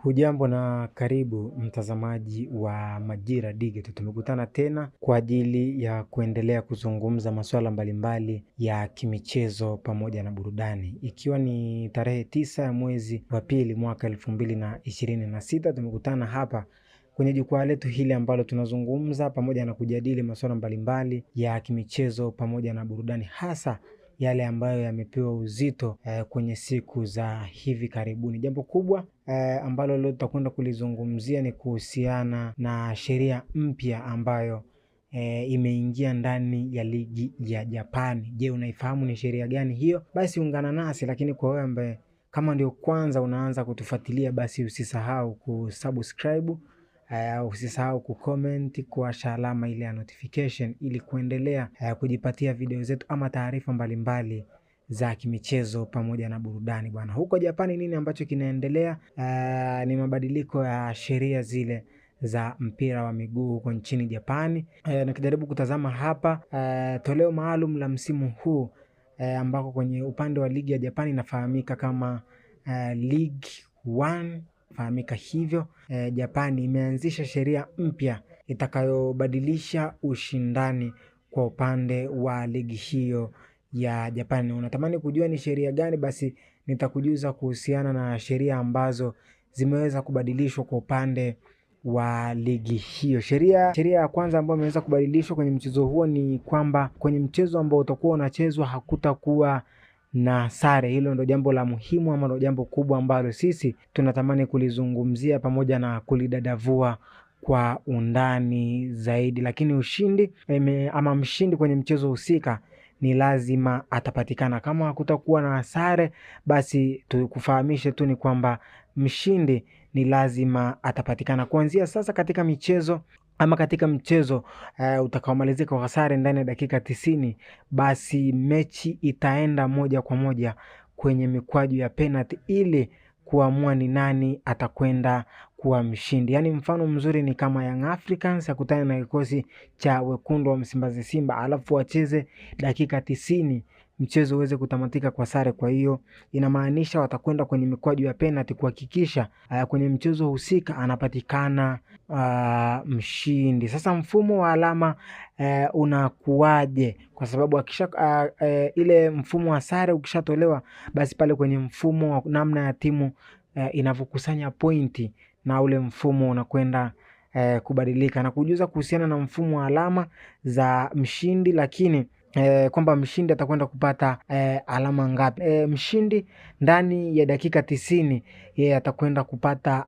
Hujambo na karibu mtazamaji wa Majira Digital. Tumekutana tena kwa ajili ya kuendelea kuzungumza masuala mbalimbali ya kimichezo pamoja na burudani. Ikiwa ni tarehe 9 ya mwezi wa pili mwaka 2026, tumekutana hapa kwenye jukwaa letu hili ambalo tunazungumza pamoja na kujadili masuala mbalimbali ya kimichezo pamoja na burudani, hasa yale ambayo yamepewa uzito kwenye siku za hivi karibuni. Jambo kubwa ambalo leo tutakwenda kulizungumzia ni kuhusiana na sheria mpya ambayo imeingia ndani ya ligi ya Japani. Je, unaifahamu ni sheria gani hiyo? Basi ungana nasi, lakini kwa wewe ambaye kama ndio kwanza unaanza kutufuatilia, basi usisahau kusubscribe, usisahau kucomment, kuwasha alama ile ya notification ili kuendelea kujipatia video zetu ama taarifa mbalimbali za kimichezo pamoja na burudani bwana. Huko Japani nini ambacho kinaendelea? Ni mabadiliko ya sheria zile za mpira wa miguu huko nchini Japani. Nikijaribu kutazama hapa toleo maalum la msimu huu ambako kwenye upande wa ligi ya Japani inafahamika kama League 1, fahamika hivyo. Japani imeanzisha sheria mpya itakayobadilisha ushindani kwa upande wa ligi hiyo ya Japani. Unatamani kujua ni sheria gani? Basi nitakujuza kuhusiana na sheria ambazo zimeweza kubadilishwa kwa upande wa ligi hiyo. Sheria ya kwanza ambayo imeweza kubadilishwa kwenye mchezo huo ni kwamba kwenye mchezo ambao utakuwa unachezwa hakutakuwa na sare. Hilo ndio jambo la muhimu ama ndio jambo kubwa ambalo sisi tunatamani kulizungumzia pamoja na kulidadavua kwa undani zaidi. Lakini mshindi kwenye mchezo husika ni lazima atapatikana. Kama hakutakuwa na sare, basi tukufahamishe tu ni kwamba mshindi ni lazima atapatikana. Kuanzia sasa katika mchezo utakaomalizika kwa sare ndani ya dakika 90, basi mechi itaenda moja kwa moja kwenye mikwaju ya penalty ili kuamua ni nani atakwenda kuwa mshindi. Yaani mfano mzuri ni kama Young Africans akutane na kikosi cha wekundu wa Msimbazi Simba, alafu wacheze dakika 90 mchezo uweze kutamatika kwa sare. Kwa hiyo inamaanisha watakwenda kwenye mikwaju ya penalty kuhakikisha kwenye mchezo husika anapatikana mshindi. Sasa mfumo wa alama unakuwaje? Kwa sababu ile mfumo wa sare ukishatolewa, basi pale kwenye mfumo wa namna ya timu inavyokusanya pointi na ule mfumo unakwenda kubadilika. Na kujuza kuhusiana na mfumo wa alama za mshindi, lakini kwamba mshindi atakwenda kupata alama ngapi. Mshindi ndani ya dakika 90 yeye atakwenda kupata